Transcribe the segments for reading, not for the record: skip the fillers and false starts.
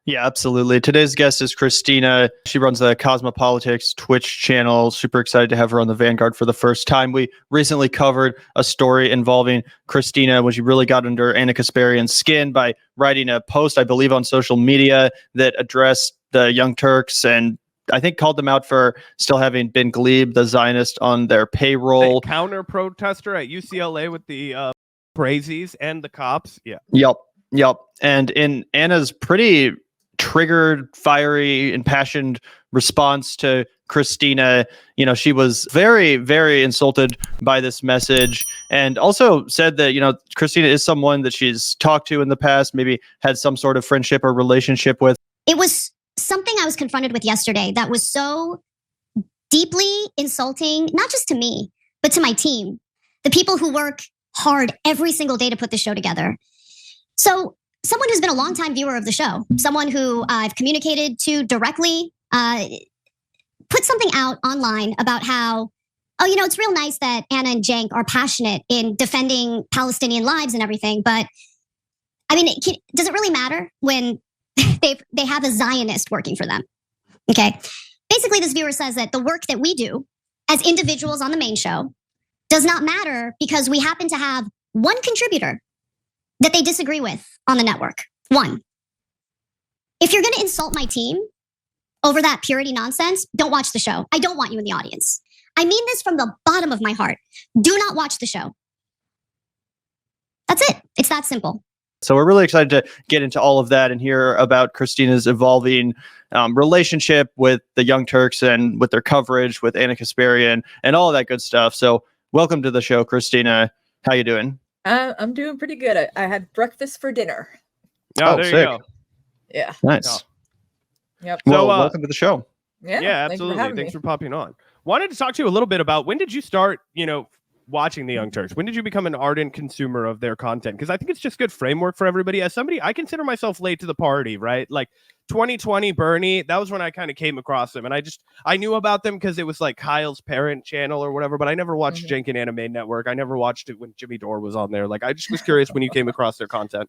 Yeah, absolutely. Today's guest is Kristina. She runs the Cosmepolitics Twitch channel. Super excited to have her on the Vanguard for the first time. We recently covered a story involving Kristina when she really got under Anna Kasparian's skin by writing a post, I believe, on social media that addressed the Young Turks and I think called them out for still having Ben Glebe, the Zionist, on their payroll. The counter protester at UCLA with the crazies and the cops. Yeah. Yep. And in Anna's pretty triggered, fiery, impassioned response to Kristina, she was very, very insulted by this message, and also said that, Kristina is someone that she's talked to in the past, maybe had some sort of friendship or relationship with. It was something I was confronted with yesterday that was so deeply insulting, not just to me, but to my team, the people who work hard every single day to put the show together. So someone who's been a longtime viewer of the show, someone who I've communicated to directly, put something out online about how, it's real nice that Anna and Cenk are passionate in defending Palestinian lives and everything. But I mean, does it really matter when they have a Zionist working for them? Okay. Basically, this viewer says that the work that we do as individuals on the main show does not matter because we happen to have one contributor that they disagree with on the network. One. If you're going to insult my team over that purity nonsense, don't watch the show. I don't want you in the audience. I mean this from the bottom of my heart. Do not watch the show. That's it. It's that simple. So we're really excited to get into all of that and hear about Kristina's evolving relationship with the Young Turks and with their coverage with Anna Kasparian and all of that good stuff. So welcome to the show, Kristina. How you doing? I'm doing pretty good. I had breakfast for dinner. Oh, there you go. Yeah. Nice. Oh. Yep. Well, welcome to the show. Yeah, absolutely. Thanks for popping on. Wanted to talk to you a little bit about when did you start, watching the Young Turks? When did you become an ardent consumer of their content? Because I think it's just good framework for everybody. As somebody, I consider myself late to the party, right? Like 2020 Bernie, that was when I kind of came across them. And I knew about them because it was like Kyle's parent channel or whatever, but I never watched Cenk and Anime Network. I never watched it when Jimmy Dore was on there. Like, I just was curious when you came across their content.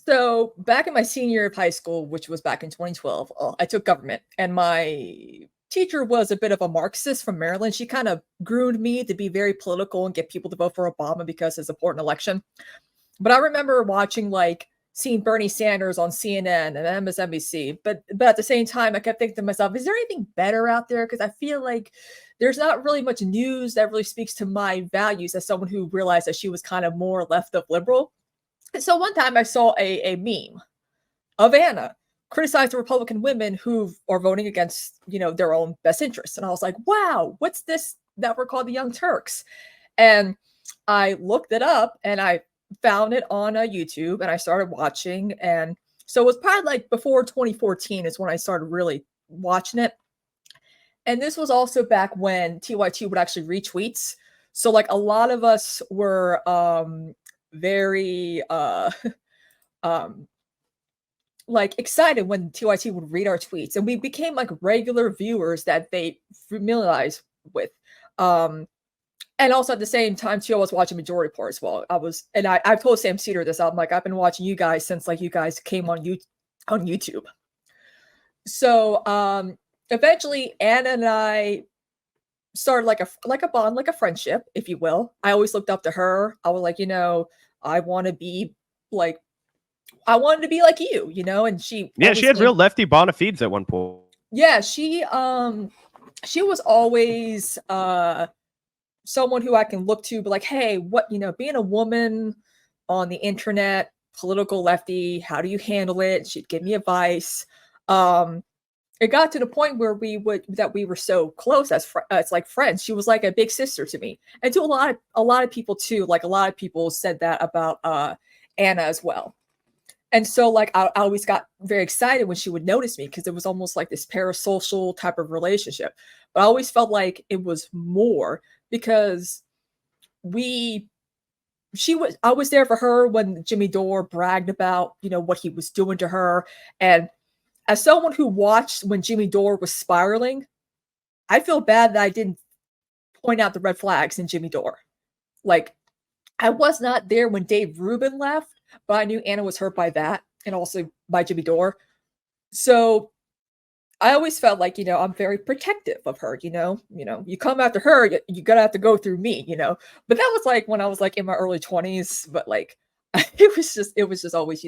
So back in my senior year of high school, which was back in 2012, I took government, and my teacher was a bit of a Marxist from Maryland. She kind of groomed me to be very political and get people to vote for Obama because it's an important election. But I remember seeing Bernie Sanders on CNN and MSNBC. But at the same time, I kept thinking to myself, is there anything better out there? Because I feel like there's not really much news that really speaks to my values as someone who realized that she was kind of more left of liberal. And so one time I saw a meme of Anna criticize the Republican women who are voting against, their own best interests. And I was like, wow, what's this that we're called the Young Turks? And I looked it up and I found it on YouTube and I started watching. And so it was probably like before 2014 is when I started really watching it. And this was also back when TYT would actually retweets. So like a lot of us were very excited when TYT would read our tweets, and we became like regular viewers that they familiarized with. And also at the same time too, I was watching Majority Report as well. I've told Sam Cedar this. I'm like, I've been watching you guys since like you guys came on YouTube. So eventually Anna and I started like a bond, like a friendship, if you will. I always looked up to her. I was like, I wanted to be like you, and she had real lefty bona fides at one point. Yeah, she was always someone who I can look to, but like, hey, what, being a woman on the internet, political lefty, how do you handle it? She'd give me advice. It got to the point where we were so close as it's like friends. She was like a big sister to me, and to a lot of people too. Like a lot of people said that about Anna as well. And so like I always got very excited when she would notice me because it was almost like this parasocial type of relationship. But I always felt like it was more because I was there for her when Jimmy Dore bragged about, what he was doing to her. And as someone who watched when Jimmy Dore was spiraling, I feel bad that I didn't point out the red flags in Jimmy Dore. Like, I was not there when Dave Rubin left, but I knew Anna was hurt by that and also by Jimmy Dore. So I always felt like, I'm very protective of her, you come after her, you gotta have to go through me, but that was like when I was like in my early 20s, but like, it was just always,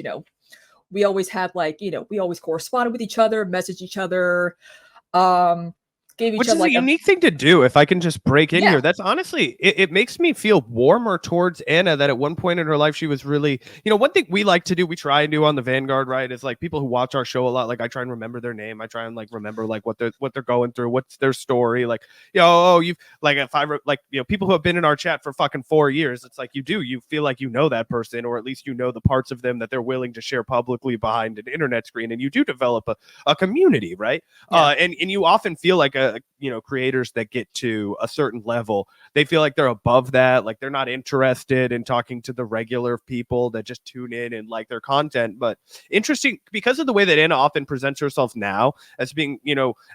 we always had like, we always corresponded with each other, messaged each other, gave each Which other is like a unique thing to do, if I can just break in Yeah. here. That's honestly, it makes me feel warmer towards Anna, that at one point in her life, she was really, one thing we like to do, we try and do on the Vanguard, right, is like people who watch our show a lot, like I try and remember their name. I try and like remember like what they're going through, what's their story. Like, you've like, if I like, people who have been in our chat for fucking 4 years, it's like you feel like you know that person, or at least you know the parts of them that they're willing to share publicly behind an internet screen, and you do develop a community, right? Yeah. And you often feel like creators that get to a certain level, they feel like they're above that, like they're not interested in talking to the regular people that just tune in and like their content. But interesting, because of the way that Anna often presents herself now as being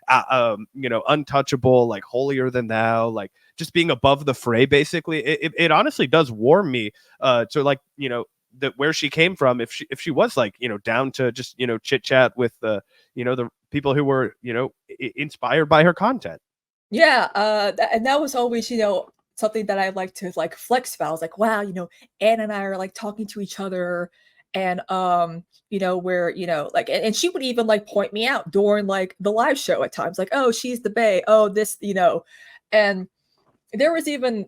untouchable, like holier than thou, like just being above the fray, basically, it honestly does warm me to like that where she came from, if she was like down to just chit chat with the people who were inspired by her content. Yeah, and that was always, something that I like to like flex about. I was like, wow, Anne and I are like talking to each other, and where like, and she would even like point me out during like the live show at times, like, oh, she's the bae, oh, this, and there was even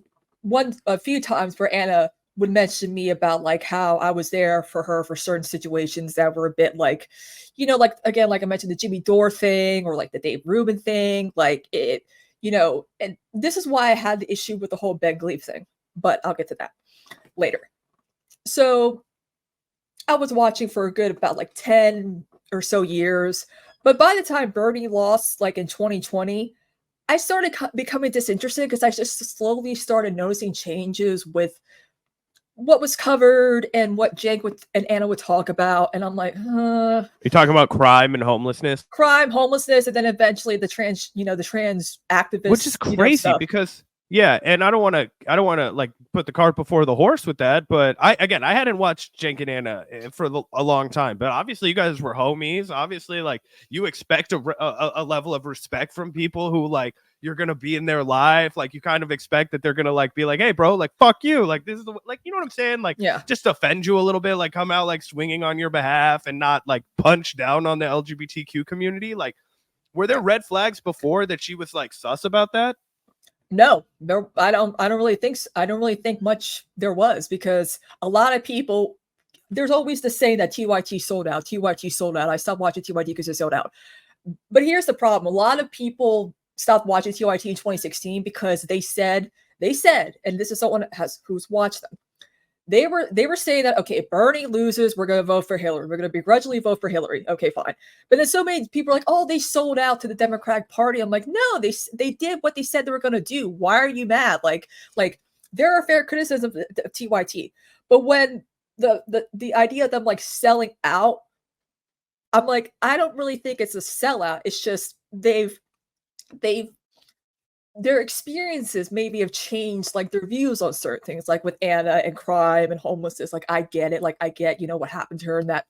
a few times where Anna would mention me about like how I was there for her for certain situations that were a bit like, like again, like I mentioned the Jimmy Dore thing or like the Dave Rubin thing, like it, and this is why I had the issue with the whole Ben Gleib thing, but I'll get to that later. So I was watching for a good about like 10 or so years, but by the time Bernie lost, like in 2020, I started becoming disinterested because I just slowly started noticing changes with what was covered and what Jake and Anna would talk about. And I'm like, You're talking about crime and homelessness? Crime, homelessness, and then eventually the trans activists. Which is crazy because, yeah, and I don't want to like put the cart before the horse with that, but I hadn't watched Jake and Anna for a long time, but obviously you guys were homies. Obviously, like, you expect a level of respect from people who like you're gonna be in their life. Like, you kind of expect that they're gonna like be like, hey bro, like fuck you, like this is the, like, you know what I'm saying, like, yeah, just offend you a little bit, like come out like swinging on your behalf and not like punch down on the LGBTQ community. Like, were there red flags before that she was like sus about that? No, I don't really think so. I don't really think much there was, because a lot of people, there's always the saying that TYT sold out, TYT sold out. I stopped watching TYT because it sold out. But here's the problem. A lot of people stopped watching TYT in 2016 because they said, and this is someone who's watched them, they were saying that, okay, if Bernie loses, we're going to vote for Hillary. We're going to begrudgingly vote for Hillary. Okay, fine. But then so many people are like, oh, they sold out to the Democratic Party. I'm like, no, they did what they said they were going to do. Why are you mad? Like there are fair criticisms of TYT. But when the idea of them like selling out, I'm like, I don't really think it's a sellout. It's just their experiences maybe have changed, like their views on certain things, like with Anna and crime and homelessness. Like, I get it. Like, I get, what happened to her, and that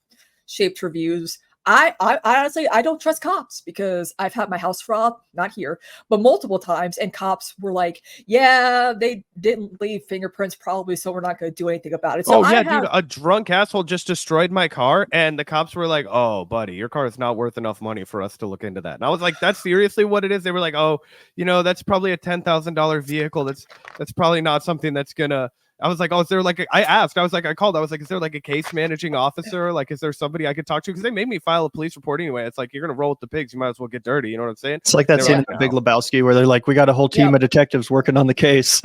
shaped her views. I honestly, I don't trust cops, because I've had my house robbed, not here, but multiple times. And cops were like, yeah, they didn't leave fingerprints probably, so we're not going to do anything about it. So dude, a drunk asshole just destroyed my car, and the cops were like, oh, buddy, your car is not worth enough money for us to look into that. And I was like, that's seriously what it is? They were like, oh, that's probably a $10,000 vehicle. That's probably not something that's gonna. I was like, oh, is there like I called, I was like, is there like a case managing officer? Like, is there somebody I could talk to? Because they made me file a police report anyway. It's like, you're going to roll with the pigs, you might as well get dirty. You know what I'm saying? It's like that scene in The Big Lebowski where they're like, we got a whole team of detectives working on the case.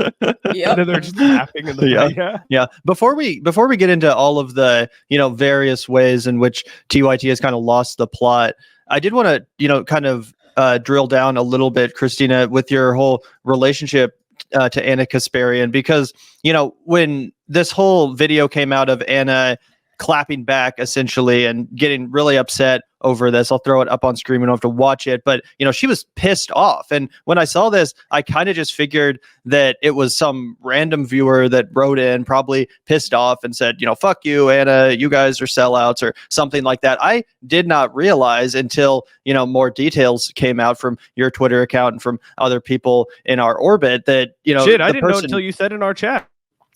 Yeah. And they're just laughing in the yeah. Before we get into all of the, various ways in which TYT has kind of lost the plot, I did want to, kind of drill down a little bit, Kristina, with your whole relationship to Anna Kasparian, because when this whole video came out of Anna clapping back essentially and getting really upset over this. I'll throw it up on screen. We don't have to watch it, but she was pissed off. And when I saw this, I kind of just figured that it was some random viewer that wrote in, probably pissed off and said, fuck you, Anna, you guys are sellouts or something like that. I did not realize until, more details came out from your Twitter account and from other people in our orbit that, shit, I didn't know until you said in our chat.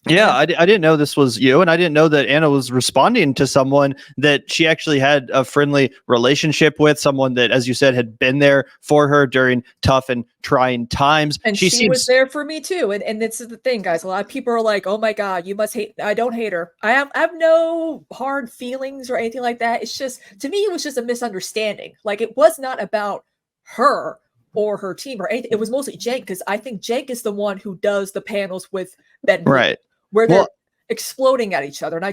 Yeah, I didn't know this was you, and I didn't know that Anna was responding to someone that she actually had a friendly relationship with, someone that, as you said, had been there for her during tough and trying times. And she was there for me too. And this is the thing, guys. A lot of people are like, "Oh my God, you must hate." I don't hate her. I have no hard feelings or anything like that. It's just, to me, it was just a misunderstanding. Like, it was not about her or her team or anything. It was mostly Jake, because I think Jake is the one who does the panels with Ben. Right. Where they're exploding at each other. And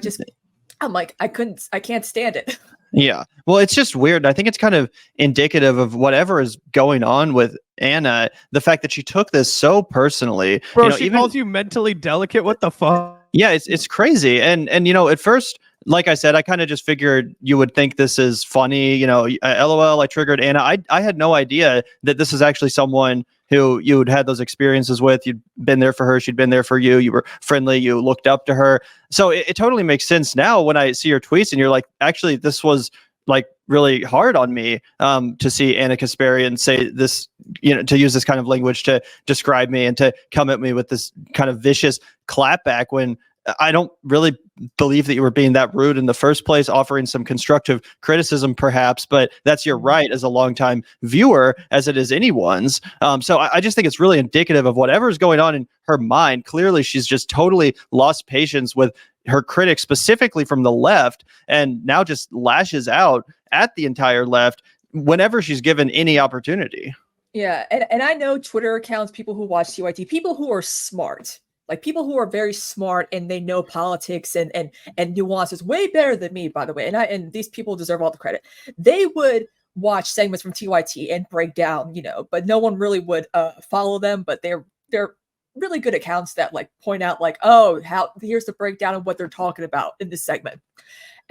I'm like, I can't stand it. Yeah. Well, it's just weird. I think it's kind of indicative of whatever is going on with Anna. The fact that she took this so personally. Bro, she calls you mentally delicate. What the fuck? Yeah, it's crazy. And at first, like I said, I kind of just figured you would think this is funny. LOL, I triggered Anna. I had no idea that this is actually someone who you had had those experiences with. You'd been there for her. She'd been there for you. You were friendly. You looked up to her. So it totally makes sense now when I see your tweets and you're like, actually, this was like really hard on me to see Anna Kasparian say this, to use this kind of language to describe me and to come at me with this kind of vicious clapback when I don't really believe that you were being that rude in the first place, offering some constructive criticism perhaps, but that's your right as a longtime viewer, as it is anyone's. So I just think it's really indicative of whatever's going on in her mind. Clearly, she's just totally lost patience with her critics, specifically from the left, and now just lashes out at the entire left whenever she's given any opportunity. Yeah, and I know Twitter accounts, people who watch TYT, people who are smart. Like, people who are very smart and they know politics and nuances way better than me, by the way. And these people deserve all the credit. They would watch segments from TYT and break down, but no one really would follow them. But they're really good accounts that like point out like, oh, here's the breakdown of what they're talking about in this segment.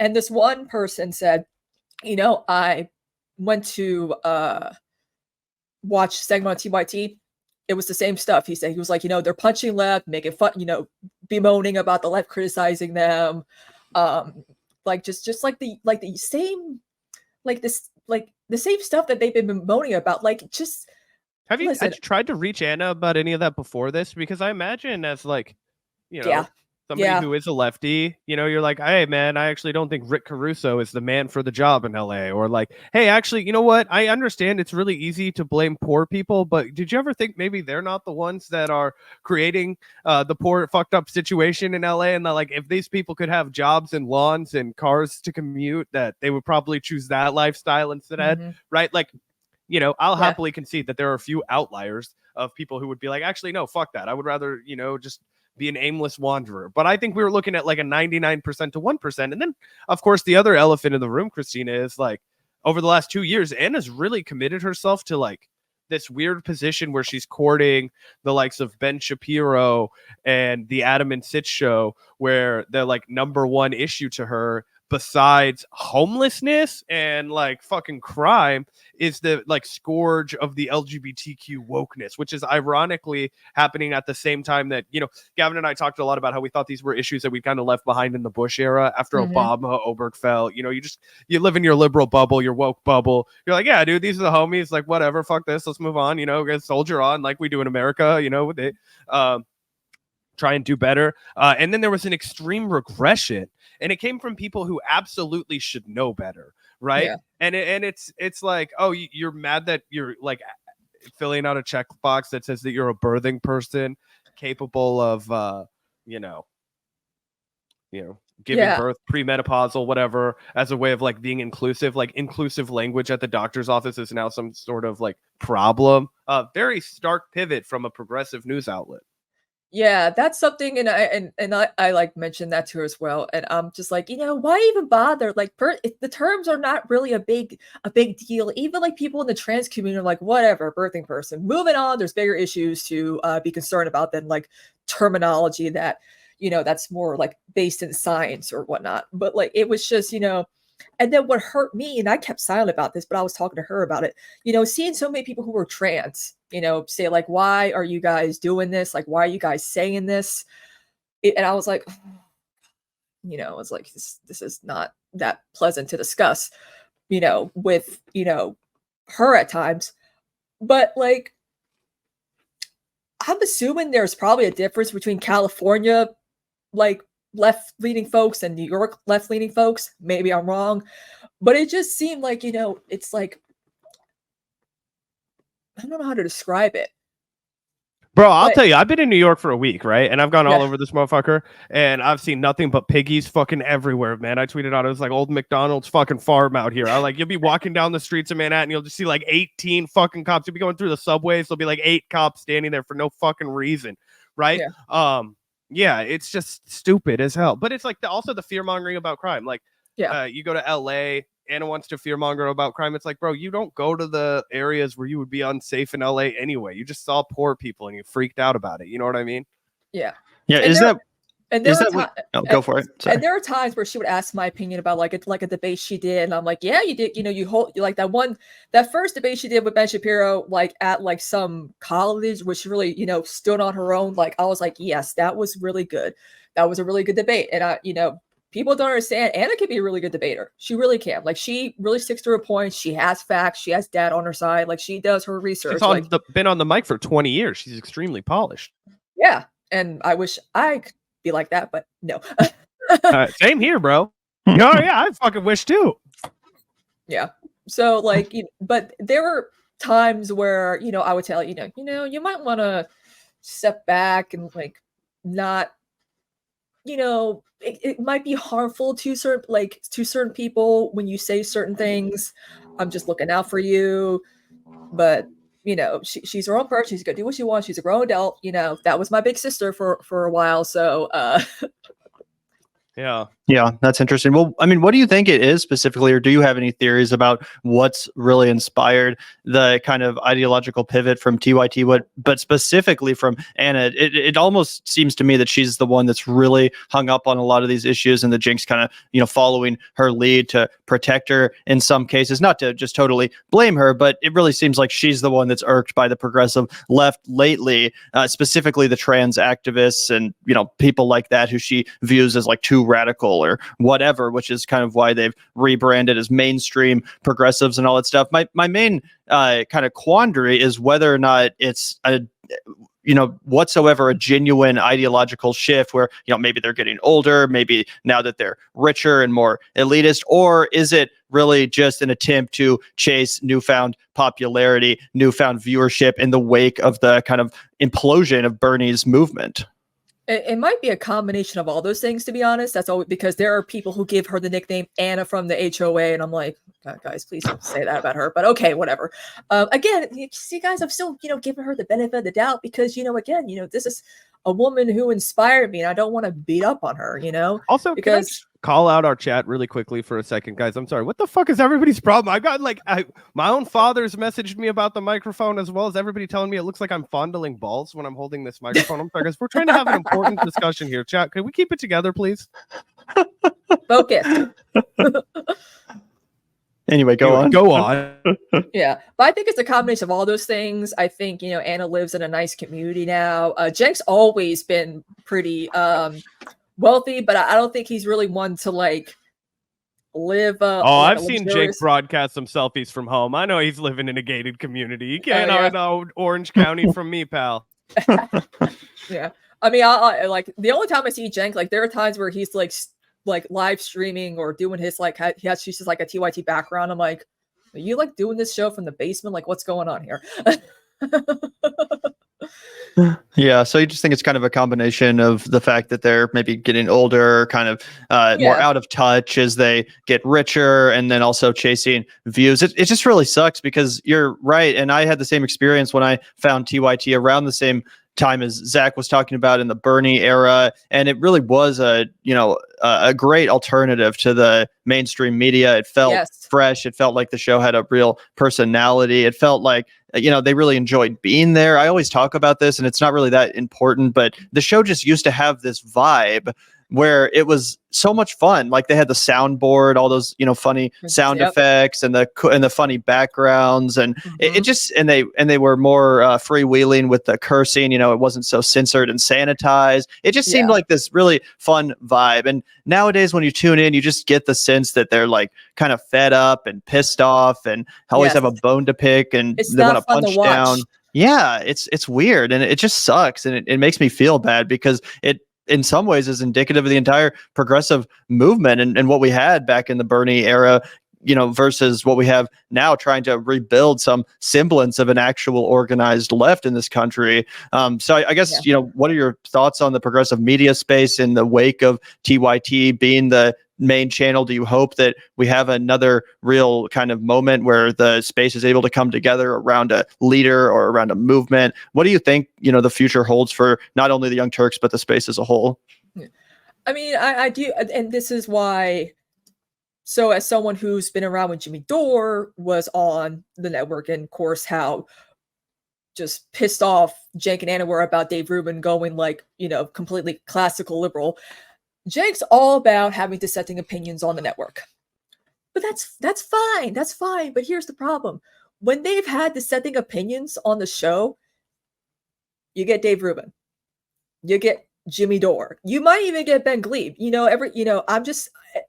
And this one person said, I went to watch segment on TYT. It was the same stuff. He said, he was like, they're punching left, making fun, bemoaning about the left criticizing them. Like just like the same, the same stuff that they've been bemoaning about. Like, just have you tried to reach Anna about any of that before this? Because I imagine as like, somebody who is a lefty, you're like, hey man, I actually don't think Rick Caruso is the man for the job in LA. Or like, hey, actually, you know what? I understand it's really easy to blame poor people, but did you ever think maybe they're not the ones that are creating the poor fucked up situation in LA? And that like, if these people could have jobs and lawns and cars to commute, that they would probably choose that lifestyle instead, right? Like, I'll happily concede that there are a few outliers of people who would be like, actually, no, fuck that. I would rather, just be an aimless wanderer. But I think we were looking at like a 99% to 1%. And then, of course, the other elephant in the room, Kristina, is like over the last 2 years, Anna's really committed herself to like this weird position where she's courting the likes of Ben Shapiro and the Adam and Sitch show, where the like number one issue to her, besides homelessness and like fucking crime, is the like scourge of the LGBTQ wokeness, which is ironically happening at the same time that, Gavin and I talked a lot about how we thought these were issues that we kind of left behind in the Bush era after Obama, Obergefell. You live in your liberal bubble, your woke bubble. You're like, yeah, dude, these are the homies. Like, whatever, fuck this. Let's move on. Soldier on like we do in America. They try and do better. And then there was an extreme regression, and it came from people who absolutely should know better, right? Yeah. And it's like, oh, you're mad that you're like filling out a checkbox that says that you're a birthing person capable of giving birth, premenopausal, whatever, as a way of like being inclusive. Like, inclusive language at the doctor's office is now some sort of like problem. Very stark pivot from a progressive news outlet. Yeah, that's something, and I like mentioned that to her as well. And I'm just like, why even bother? Like, the terms are not really a big deal. Even like people in the trans community are like, whatever, birthing person. Moving on, there's bigger issues to be concerned about than like terminology that that's more like based in science or whatnot. But like, it was just, and then what hurt me, and I kept silent about this, but I was talking to her about it, seeing so many people who were trans, say like, why are you guys doing this? Like, why are you guys saying this? And I was like, I was like, this is not that pleasant to discuss, with, her at times. But like, I'm assuming there's probably a difference between California, like left-leaning folks, and New York left-leaning folks. Maybe I'm wrong, but it just seemed like, it's like, I don't know how to describe it. Bro, I'll tell you, I've been in New York for a week, right? And I've gone all over this motherfucker, and I've seen nothing but piggies fucking everywhere, man. I tweeted out, it was like old McDonald's fucking farm out here. You'll be walking down the streets of Manhattan, you'll just see like 18 fucking cops. You'll be going through the subways, there'll be like 8 cops standing there for no fucking reason, right? Yeah, it's just stupid as hell. But it's like also the fear-mongering about crime. Like, you go to LA, Anna wants to fearmonger about crime. It's like, bro, you don't go to the areas where you would be unsafe in LA anyway. You just saw poor people and you freaked out about it. You know what I mean? Yeah. Yeah. Go for it. Sorry. And there are times where she would ask my opinion about like a debate she did, and I'm like, yeah, you did. You like that first debate she did with Ben Shapiro, like at like some college, which really stood on her own. Like I was like, yes, that was really good. That was a really good debate, and I people don't understand. Anna can be a really good debater. She really can. Like, she really sticks to her points. She has facts. She has data on her side. Like, she does her research. She's been on the mic for 20 years. She's extremely polished. Yeah. And I wish I could be like that, but no. Same here, bro. Oh, yeah. I fucking wish too. Yeah. So, like, but there were times where, I would tell you might want to step back and, like, not, it might be harmful to certain people when you say certain things. I'm just looking out for you. But, she's her own person. She's going to do what she wants. She's a grown adult. That was my big sister for a while. So, Yeah, that's interesting. Well, I mean, what do you think it is specifically, or do you have any theories about what's really inspired the kind of ideological pivot from TYT, but specifically from Anna? It almost seems to me that she's the one that's really hung up on a lot of these issues, and the Jinx kind of, following her lead to protect her in some cases, not to just totally blame her, but it really seems like she's the one that's irked by the progressive left lately, specifically the trans activists and, people like that who she views as like too radical or whatever, which is kind of why they've rebranded as mainstream progressives and all that stuff. My main kind of quandary is whether or not it's whatsoever a genuine ideological shift where, maybe they're getting older, maybe now that they're richer and more elitist, or is it really just an attempt to chase newfound popularity, newfound viewership in the wake of the kind of implosion of Bernie's movement? It might be a combination of all those things, to be honest. That's all, because there are people who give her the nickname Anna from the HOA, and I'm like, God, guys, please don't say that about her. But okay, whatever. Again, you see, guys, I'm still, giving her the benefit of the doubt because, again, this is a woman who inspired me, and I don't want to beat up on her, Also, because call out our chat really quickly for a second, guys. I'm sorry. What the fuck is everybody's problem? I got my own father's messaged me about the microphone, as well as everybody telling me it looks like I'm fondling balls when I'm holding this microphone. I'm sorry, guys. We're trying to have an important discussion here. Chat, can we keep it together, please? Focus. Anyway, go on. Yeah, but I think it's a combination of all those things. I think, Anna lives in a nice community now. Jenks always been pretty wealthy, but I don't think he's really one to like live. I've seen Jake broadcast some selfies from home. I know he's living in a gated community. You can't know Orange County from me, pal. Yeah, I mean, I like the only time I see Jenk, like there are times where he's like live streaming or doing his she's just like a TYT background. I'm like, are you like doing this show from the basement? Like, what's going on here? Yeah, so you just think it's kind of a combination of the fact that they're maybe getting older, kind of more out of touch as they get richer, and then also chasing views. It just really sucks because you're right, and I had the same experience when I found TYT around the same time as Zach was talking about in the Bernie era, and it really was a great alternative to the mainstream media. It felt fresh. It felt like the show had a real personality. It felt like they really enjoyed being there. I always talk about this, and it's not really that important, but the show just used to have this vibe where it was so much fun. Like they had the soundboard, all those funny sound effects, and the funny backgrounds, and it just and they were more freewheeling with the cursing. It wasn't so censored and sanitized. It just seemed like this really fun vibe. And nowadays, when you tune in, you just get the sense that they're like kind of fed up and pissed off, and always have a bone to pick, and they want to punch down. Yeah, it's weird, and it just sucks, and it makes me feel bad because it, in some ways, is indicative of the entire progressive movement and what we had back in the Bernie era, versus what we have now, trying to rebuild some semblance of an actual organized left in this country. So I guess, what are your thoughts on the progressive media space in the wake of TYT being the main channel? Do you hope that we have another real kind of moment where the space is able to come together around a leader or around a movement? What do you think, the future holds for not only the Young Turks, but the space as a whole? I mean, I do. And this is why. So as someone who's been around when Jimmy Dore was on the network, and of course, how just pissed off Cenk and Anna were about Dave Rubin going completely classical liberal. Cenk's all about having dissenting opinions on the network. But that's fine. That's fine. But here's the problem. When they've had dissenting opinions on the show, you get Dave Rubin. You get Jimmy Dore. You might even get Ben Glebe.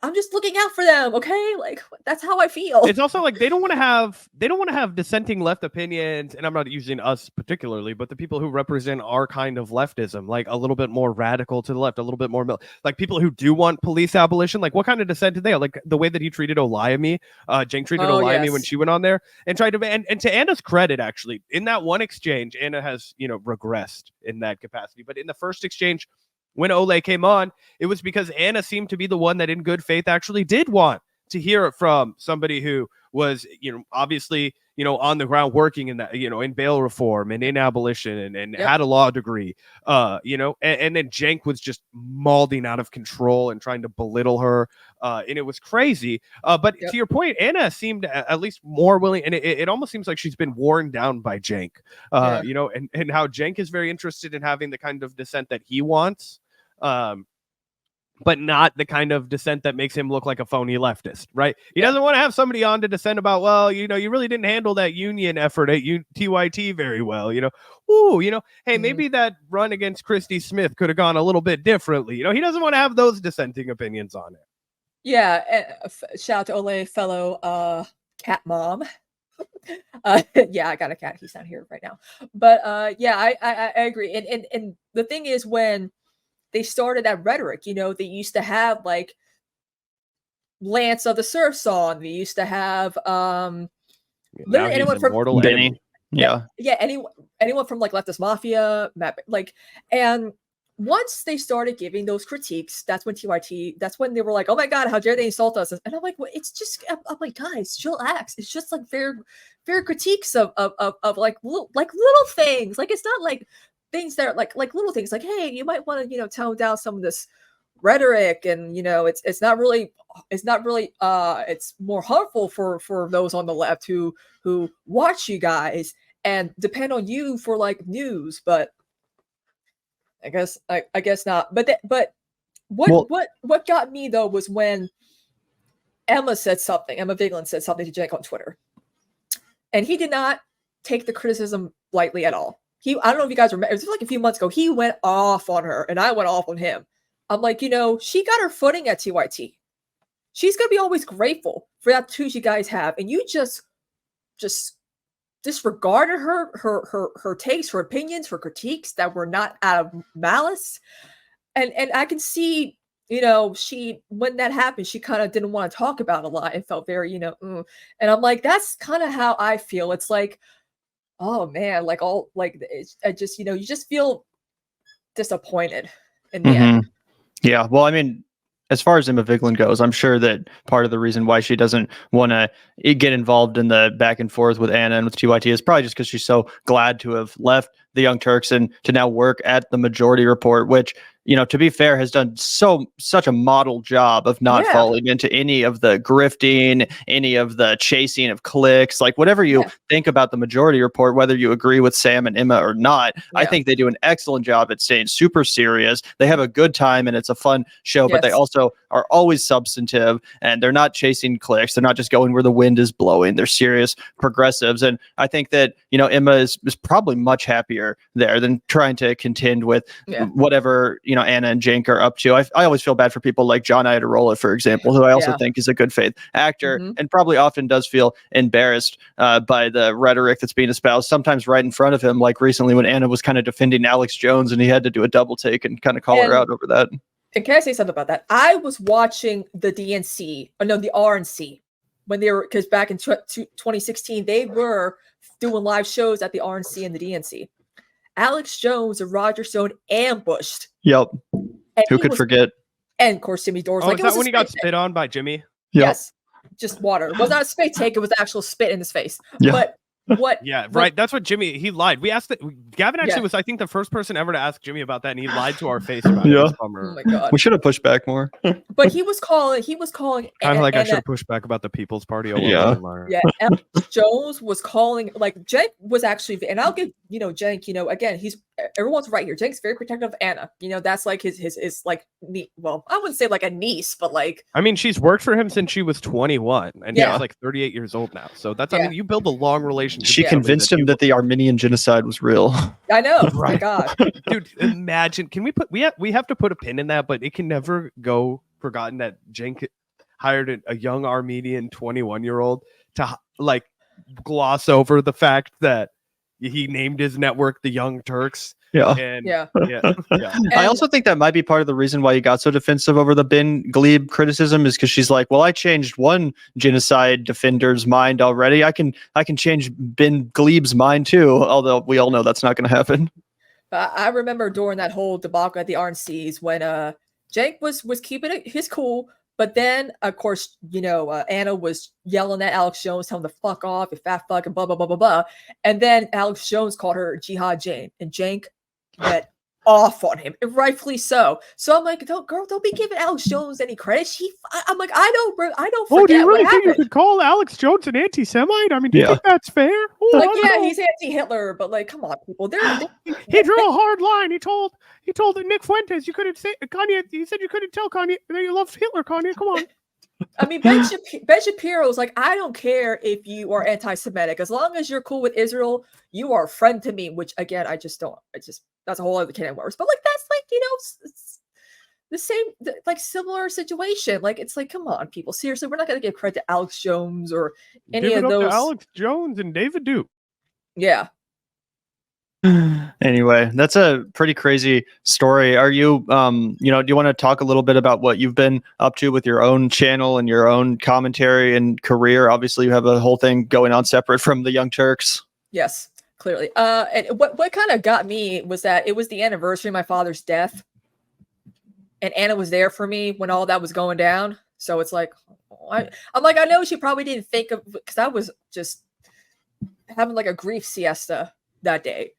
I'm just looking out for them, okay? Like, that's how I feel. It's also like they don't want to have dissenting left opinions, and I'm not using us particularly, but the people who represent our kind of leftism, like a little bit more radical to the left, a little bit more like people who do want police abolition. Like, what kind of dissent did they have? Like the way that he treated Olayemi, Cenk treated Olayemi when she went on there, and tried to and to Anna's credit, actually, in that one exchange, Anna has regressed in that capacity, but in the first exchange, when Ole came on, it was because Anna seemed to be the one that in good faith actually did want to hear it from somebody who was, obviously, on the ground working in that, in bail reform and in abolition and had a law degree, and then Cenk was just mauling out of control and trying to belittle her. And it was crazy. But to your point, Anna seemed at least more willing, and it almost seems like she's been worn down by Cenk, and how Cenk is very interested in having the kind of dissent that he wants. But not the kind of dissent that makes him look like a phony leftist, right? He doesn't want to have somebody on to dissent about, well, you really didn't handle that union effort at TYT very well, hey, maybe that run against Christy Smith could have gone a little bit differently. He doesn't want to have those dissenting opinions on it. Yeah, shout out to Ole, fellow cat mom. I got a cat. He's not here right now. But I agree. And the thing is, when they started that rhetoric, they used to have like Lance of the Surfs on. They used to have literally anyone from Benny. Anyone from like Leftist Mafia, and once they started giving those critiques, that's when they were like, oh my God, how dare they insult us? And I'm like, well, it's just, I'm like, guys, chillax. It's just like fair critiques of like little things. Like, it's not like things that are like little things, like, hey, you might want to tone down some of this rhetoric, and it's not really it's more harmful for those on the left who watch you guys and depend on you for like news. But I guess not. But what got me though was when Emma Vigeland said something to Cenk on Twitter, and he did not take the criticism lightly at all. I don't know if you guys remember, it was like a few months ago, he went off on her and I went off on him. I'm like, she got her footing at TYT. She's going to be always grateful for that too you guys have. And you just disregarded her takes, her opinions, her critiques that were not out of malice. And I can see, when that happened, she kind of didn't want to talk about a lot and felt very, And I'm like, that's kind of how I feel. It's like, oh man, like you just feel disappointed in the end. Yeah. Well, I mean, as far as Emma Vigeland goes, I'm sure that part of the reason why she doesn't want to get involved in the back and forth with Anna and with TYT is probably just because she's so glad to have left the Young Turks and to now work at the Majority Report, which, you know, to be fair, has done such a model job of not falling into any of the grifting, any of the chasing of clicks, like whatever you think about the Majority Report, whether you agree with Sam and Emma or not. I think they do an excellent job at staying super serious. They have a good time and it's a fun show, but they also are always substantive and they're not chasing clicks. They're not just going where the wind is blowing. They're serious progressives. And I think that, you know, Emma is probably much happier there than trying to contend with whatever, you know, Anna and Cenk are up to. I always feel bad for people like John Iadarola, for example, who I also think is a good faith actor and probably often does feel embarrassed by the rhetoric that's being espoused, sometimes right in front of him, like recently when Anna was kind of defending Alex Jones and he had to do a double take and kind of call her out over that. And can I say something about that? I was watching the the RNC when they were, because back in 2016, they were doing live shows at the RNC and the DNC. Alex Jones and Roger Stone ambushed. Yep. Who could forget? And of course, Jimmy Dore's like, is that when he got spit on by Jimmy? Yep. Yes. Just water. It was not a spit take. It was actual spit in his face. But what? Yeah, right. That's what Jimmy, he lied. We asked Gavin actually was, I think, the first person ever to ask Jimmy about that, and he lied to our face about it. Oh my God. We should have pushed back more. But he was calling kind of like I should have pushed back about the People's Party. Alex Jones was calling, like, Cenk was actually, and I'll give, you know, Cenk, you know, again, everyone's right here. Cenk's very protective of Anna. You know, that's like his like, well, I wouldn't say like a niece, but like, I mean, she's worked for him since she was 21 and he's like 38 years old now. So that's, I mean, you build a long relationship. She convinced him that the Armenian genocide was real. I know. Oh my God. Dude, imagine, can we have to put a pin in that, but it can never go forgotten that Cenk hired a young Armenian 21-year-old to like gloss over the fact that he named his network the Young Turks. I also think that might be part of the reason why he got so defensive over the Ben Glebe criticism, is because she's like, well, I changed one genocide defender's mind already. I can change Ben Glebe's mind too, although we all know that's not going to happen. I remember during that whole debacle at the RNCs when Cenk was keeping his cool, but then of course, you know, Anna was yelling at Alex Jones, telling him to fuck off, you fat fuck, and blah blah blah blah blah. And then Alex Jones called her Jihad Jane, and Cenk went off on him, and rightfully so. So I'm like, don't be giving Alex Jones any credit. I'm like, I don't forget. Oh, do you really think you could call Alex Jones an anti-Semite? I mean, do you think that's fair? Oh, like, he's anti-Hitler, but like, come on, people. He drew a hard line. He told Nick Fuentes you couldn't say Kanye. He said you couldn't tell Kanye that you loved Hitler. Kanye, come on. I mean, Ben Shapiro was like, I don't care if you are anti-Semitic, as long as you're cool with Israel, you are a friend to me. Which again, I just that's a whole other can of worms. But like, that's like, you know, it's the same, like similar situation. Like, it's like, come on, people, seriously, we're not going to give credit to Alex Jones or any of those. To Alex Jones and David Duke. Yeah. Anyway, that's a pretty crazy story. Are you, you know, do you want to talk a little bit about what you've been up to with your own channel and your own commentary and career? Obviously, you have a whole thing going on separate from the Young Turks. Yes, clearly. And what kind of got me was that it was the anniversary of my father's death, and Anna was there for me when all that was going down. So it's like, I'm like, I know she probably didn't think of, because I was just having like a grief siesta that day.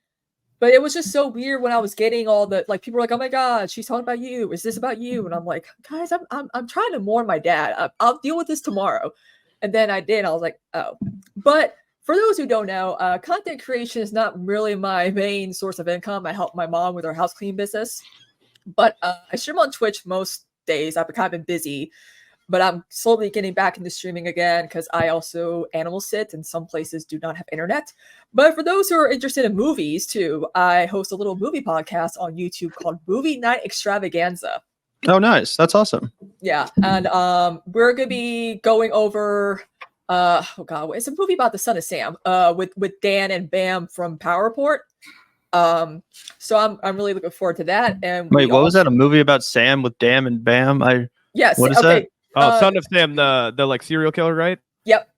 But it was just so weird when I was getting all the, like, people were like, oh my God, she's talking about you. Is this about you? And I'm like, guys, I'm trying to mourn my dad. I'll deal with this tomorrow. And then I did. I was like, oh. But for those who don't know, content creation is not really my main source of income. I help my mom with her house cleaning business. But I stream on Twitch most days. I've kind of been busy. But I'm slowly getting back into streaming again because I also animal sit, and some places do not have internet. But for those who are interested in movies too, I host a little movie podcast on YouTube called Movie Night Extravaganza. Oh, nice. That's awesome. Yeah. And we're going to be going over, it's a movie about the son of Sam with Dan and Bam from Power Report. So I'm really looking forward to that. And wait, what was that? A movie about Sam with Dan and Bam? Yes. What is that? Oh, Son of Sam, the like serial killer, right? Yep.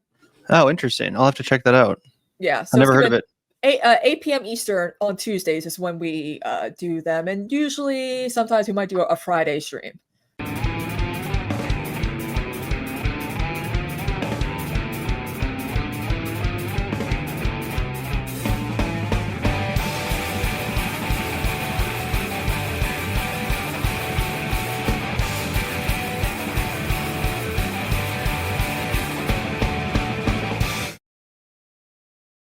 Oh, interesting. I'll have to check that out. Yeah. So I never heard of it. 8 p.m. Eastern on Tuesdays is when we do them. And usually, sometimes we might do a Friday stream.